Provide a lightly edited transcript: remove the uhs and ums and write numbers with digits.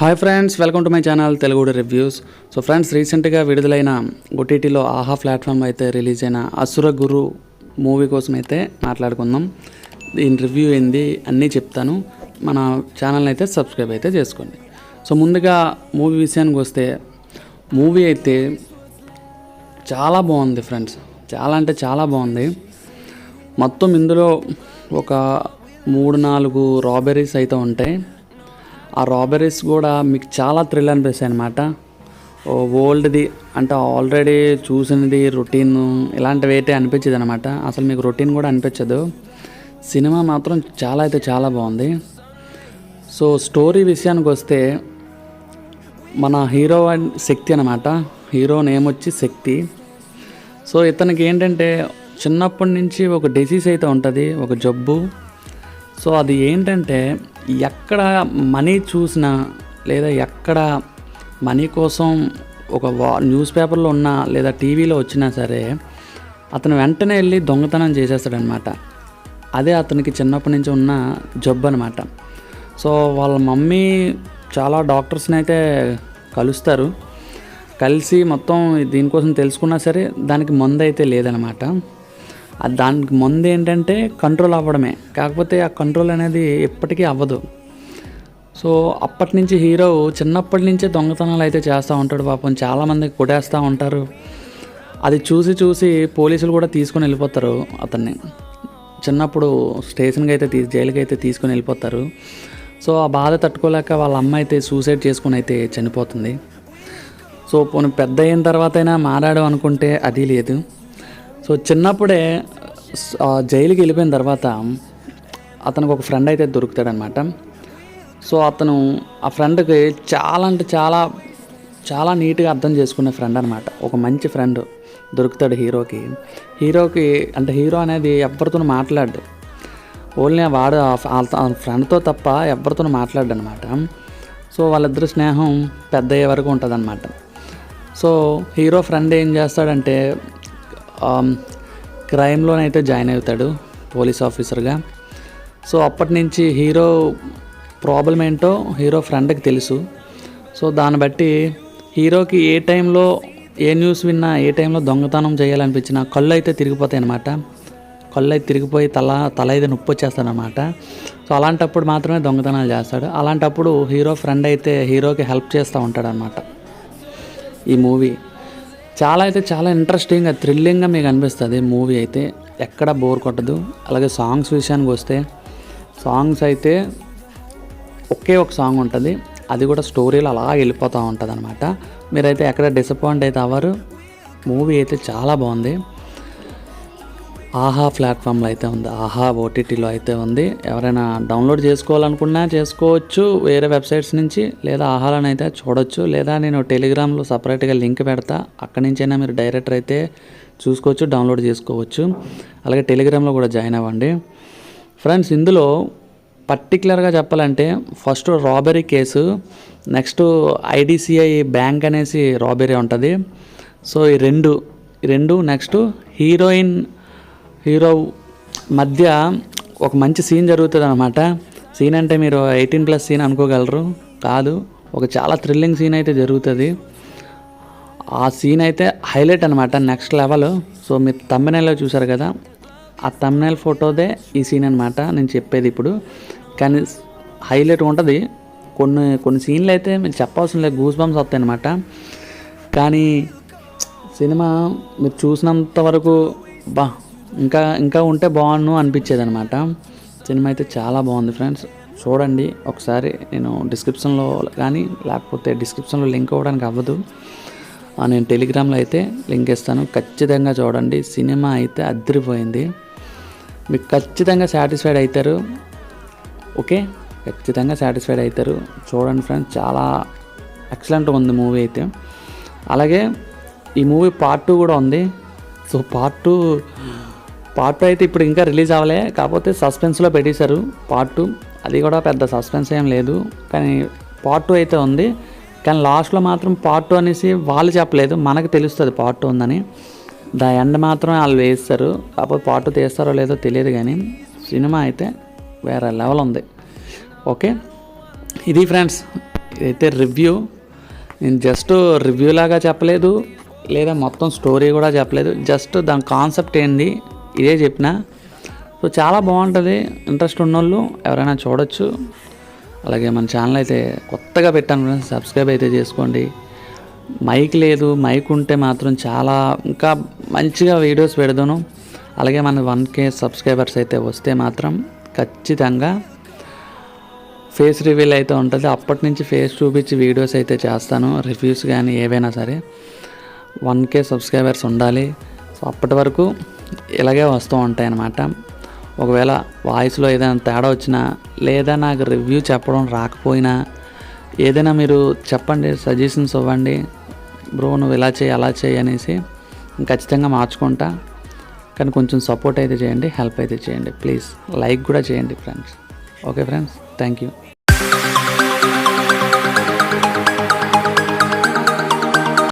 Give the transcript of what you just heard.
Hi friends, welcome to my channel Telugu reviews. So friends, రీసెంట్గా విడుదలైన ఓటీటీలో ఆహా ప్లాట్ఫామ్ అయితే రిలీజ్ అయిన అసుర గురు మూవీ కోసం అయితే మాట్లాడుకుందాం. దీని రివ్యూ ఏంది అన్నీ చెప్తాను. మన ఛానల్ని అయితే సబ్స్క్రైబ్ అయితే చేసుకోండి. సో ముందుగా మూవీ విషయానికి వస్తే, మూవీ అయితే చాలా బాగుంది ఫ్రెండ్స్. చాలా అంటే చాలా బాగుంది. మొత్తం ఇందులో ఒక 3-4 రాబరీస్ అయితే ఉంటాయి. ఆ రాబరీస్ కూడా మీకు చాలా థ్రిల్ అనిపిస్తాయి అన్నమాట. ఓల్డ్ది అంటే ఆల్రెడీ చూసినది రొటీన్ ఇలాంటివి అయితే అనిపించదు అనమాట. అసలు మీకు రొటీన్ కూడా అనిపించదు. సినిమా మాత్రం చాలా అయితే చాలా బాగుంది. సో స్టోరీ విషయానికి వస్తే, మన హీరో శక్తి అనమాట. హీరో నేమ్ వచ్చి శక్తి. సో ఇతనికి ఏంటంటే చిన్నప్పటి నుంచి ఒక డిసీజ్ అయితే ఉంటుంది, ఒక జబ్బు. సో అది ఏంటంటే, ఎక్కడ మనీ చూసినా లేదా ఎక్కడ మనీ కోసం ఒక న్యూస్ పేపర్లో ఉన్నా లేదా టీవీలో వచ్చినా సరే అతను వెంటనే వెళ్ళి దొంగతనం చేసేస్తాడనమాట. అదే అతనికి చిన్నప్పటి నుంచి ఉన్న జబ్బు అనమాట. సో వాళ్ళ మమ్మీ చాలా డాక్టర్స్ని అయితే కలుస్తారు. కలిసి మొత్తం దీనికోసం తెలుసుకున్నా సరే దానికి మందు అయితే లేదనమాట. దానికి ముందు ఏంటంటే కంట్రోల్ అవ్వడమే, కాకపోతే ఆ కంట్రోల్ అనేది ఎప్పటికీ అవ్వదు. సో అప్పటి నుంచి హీరో చిన్నప్పటి నుంచే దొంగతనాలు అయితే చేస్తూ ఉంటాడు. పాపం చాలామంది కొట్టేస్తూ ఉంటారు. అది చూసి చూసి పోలీసులు కూడా తీసుకొని వెళ్ళిపోతారు అతన్ని. చిన్నప్పుడు స్టేషన్కి అయితే జైలుకి అయితే తీసుకొని వెళ్ళిపోతారు. సో ఆ బాధ తట్టుకోలేక వాళ్ళ అమ్మ అయితే సూసైడ్ చేసుకుని అయితే చనిపోతుంది. సో పోనీ పెద్ద అయిన తర్వాత అయినా మారాడు అనుకుంటే అది లేదు. సో చిన్నప్పుడే జైలుకి వెళ్ళిపోయిన తర్వాత అతనికి ఒక ఫ్రెండ్ అయితే దొరుకుతాడనమాట. సో అతను ఆ ఫ్రెండ్కి చాలా అంటే చాలా చాలా నీట్గా అర్థం చేసుకునే ఫ్రెండ్ అనమాట. ఒక మంచి ఫ్రెండ్ దొరుకుతాడు హీరోకి అంటే హీరో అనేది ఎవరితో మాట్లాడు, ఓన్లీ వాడు ఆ ఫ్రెండ్తో తప్ప ఎవరితో మాట్లాడు అనమాట. సో వాళ్ళిద్దరు స్నేహం పెద్ద అయ్యే వరకు ఉంటుంది అనమాట. సో హీరో ఫ్రెండ్ ఏం చేస్తాడంటే క్రైమ్లోనైతే జాయిన్ అవుతాడు పోలీస్ ఆఫీసర్గా. సో అప్పటి నుంచి హీరో ప్రాబ్లం ఏంటో హీరో ఫ్రెండ్కి తెలుసు. సో దాన్ని బట్టి హీరోకి ఏ టైంలో ఏ న్యూస్ విన్నా, ఏ టైంలో దొంగతనం చేయాలనిపించినా కళ్ళు అయితే తిరిగిపోతాయి అన్నమాట. కళ్ళు అయితే తిరిగిపోయి తల అయితే నొప్పి వచ్చేస్తాడనమాట. సో అలాంటప్పుడు మాత్రమే దొంగతనాలు చేస్తాడు. అలాంటప్పుడు హీరో ఫ్రెండ్ అయితే హీరోకి హెల్ప్ చేస్తూ ఉంటాడనమాట. ఈ మూవీ చాలా అయితే చాలా ఇంట్రెస్టింగ్గా థ్రిల్లింగ్గా మీకు అనిపిస్తుంది. మూవీ అయితే ఎక్కడ బోర్ కొట్టదు. అలాగే సాంగ్స్ విషయానికి వస్తే, సాంగ్స్ అయితే ఒకే ఒక సాంగ్ ఉంటుంది. అది కూడా స్టోరీలో అలా వెళ్ళిపోతూ ఉంటుంది అనమాట. మీరైతే ఎక్కడ డిసప్పాయింట్ అయితే అవ్వరు. మూవీ అయితే చాలా బాగుంది. ఆహా ప్లాట్ఫామ్లో అయితే ఉంది, ఆహా ఓటీటీలో అయితే ఉంది. ఎవరైనా డౌన్లోడ్ చేసుకోవాలనుకున్నా చేసుకోవచ్చు వేరే వెబ్సైట్స్ నుంచి, లేదా ఆహాలను అయితే చూడొచ్చు. లేదా నేను టెలిగ్రామ్లో సపరేట్గా లింక్ పెడతా, అక్కడి నుంచైనా మీరు డైరెక్ట్ అయితే చూసుకోవచ్చు, డౌన్లోడ్ చేసుకోవచ్చు. అలాగే టెలిగ్రామ్లో కూడా జాయిన్ అవ్వండి ఫ్రెండ్స్. ఇందులో పర్టికులర్గా చెప్పాలంటే first robbery case, next IDCI bank అనేసి రాబరీ ఉంటుంది. సో ఈ రెండు నెక్స్ట్ హీరో మధ్య ఒక మంచి సీన్ జరుగుతుంది అనమాట. సీన్ అంటే మీరు 18+ సీన్ అనుకోగలరు, కాదు, ఒక చాలా థ్రిల్లింగ్ సీన్ అయితే జరుగుతుంది. ఆ సీన్ అయితే హైలైట్ అనమాట, నెక్స్ట్ లెవెల్. సో మీరు థంబ్నెయిల్లో చూసారు కదా, ఆ థంబ్నెయిల్ ఫోటోదే ఈ సీన్ అనమాట నేను చెప్పేది ఇప్పుడు. కానీ హైలైట్ ఉంటుంది. కొన్ని సీన్లు అయితే మీరు చెప్పవలసిన లేదు, గూస్ బంప్స్ వస్తాయి అనమాట. కానీ సినిమా మీరు చూసినంత వరకు ఇంకా ఉంటే బాగుండు అనిపించేది అనమాట. సినిమా అయితే చాలా బాగుంది ఫ్రెండ్స్, చూడండి ఒకసారి. నేను డిస్క్రిప్షన్లో కానీ లేకపోతే డిస్క్రిప్షన్లో లింక్ అవ్వడానికి అవ్వదు, నేను టెలిగ్రామ్లో అయితే లింక్ ఇస్తాను. ఖచ్చితంగా చూడండి. సినిమా అయితే అదిరిపోయింది. మీకు ఖచ్చితంగా సాటిస్ఫైడ్ అవుతారు. ఓకే, ఖచ్చితంగా సాటిస్ఫైడ్ అవుతారు. చూడండి ఫ్రెండ్స్, చాలా ఎక్సలెంట్గా ఉంది మూవీ అయితే. అలాగే ఈ మూవీ పార్ట్ 2 కూడా ఉంది. సో పార్ట్ 2 అయితే ఇప్పుడు ఇంకా రిలీజ్ అవ్వలే, కాకపోతే సస్పెన్స్లో పెట్టేశారు పార్ట్ 2. అది కూడా పెద్ద సస్పెన్స్ ఏం లేదు, కానీ పార్ట్ 2 అయితే ఉంది. కానీ లాస్ట్లో మాత్రం పార్ట్ 2 అనేసి వాళ్ళు చెప్పలేదు, మనకు తెలుస్తుంది పార్ట్ 2 ఉందని. ఎండ్ మాత్రం వాళ్ళు వేస్తారు. కాకపోతే పార్ట్ 2 తీస్తారో లేదో తెలియదు, కానీ సినిమా అయితే వేరే లెవెల్ ఉంది. ఓకే, ఇది ఫ్రెండ్స్ ఇదైతే రివ్యూ. నేను జస్ట్ రివ్యూ లాగా చెప్పలేదు, లేదా మొత్తం స్టోరీ కూడా చెప్పలేదు. జస్ట్ దాని కాన్సెప్ట్ ఏంది ఇదే చెప్పిన. సో చాలా బాగుంటుంది. ఇంట్రెస్ట్ ఉన్నోళ్ళు ఎవరైనా చూడొచ్చు. అలాగే మన ఛానల్ అయితే కొత్తగా పెట్టాను ఫ్రెండ్స్, సబ్స్క్రైబ్ అయితే చేసుకోండి. మైక్ లేదు, మైక్ ఉంటే మాత్రం చాలా ఇంకా మంచిగా వీడియోస్ పెడదాను. అలాగే మన 1K సబ్స్క్రైబర్స్ అయితే వస్తే మాత్రం ఖచ్చితంగా ఫేస్ రివీల్ అయితే ఉంటుంది. అప్పటి నుంచి ఫేస్ చూపించి వీడియోస్ అయితే చేస్తాను, రివ్యూస్ కానీ ఏవైనా సరే. 1K సబ్స్క్రైబర్స్ ఉండాలి. సో అప్పటి వరకు ఇలాగే వస్తూ ఉంటాయి అన్నమాట. ఒకవేళ వాయిస్లో ఏదైనా తేడా వచ్చినా, లేదా నాకు రివ్యూ చెప్పడం రాకపోయినా, ఏదైనా మీరు చెప్పండి, సజెషన్స్ ఇవ్వండి. బ్రో నువ్వు ఇలా చేయి అలా చేయి అనేసి ఖచ్చితంగా మార్చుకుంటా. కానీ కొంచెం సపోర్ట్ అయితే చేయండి, హెల్ప్ అయితే చేయండి ప్లీజ్. లైక్ కూడా చేయండి friends. Okay friends, thank you.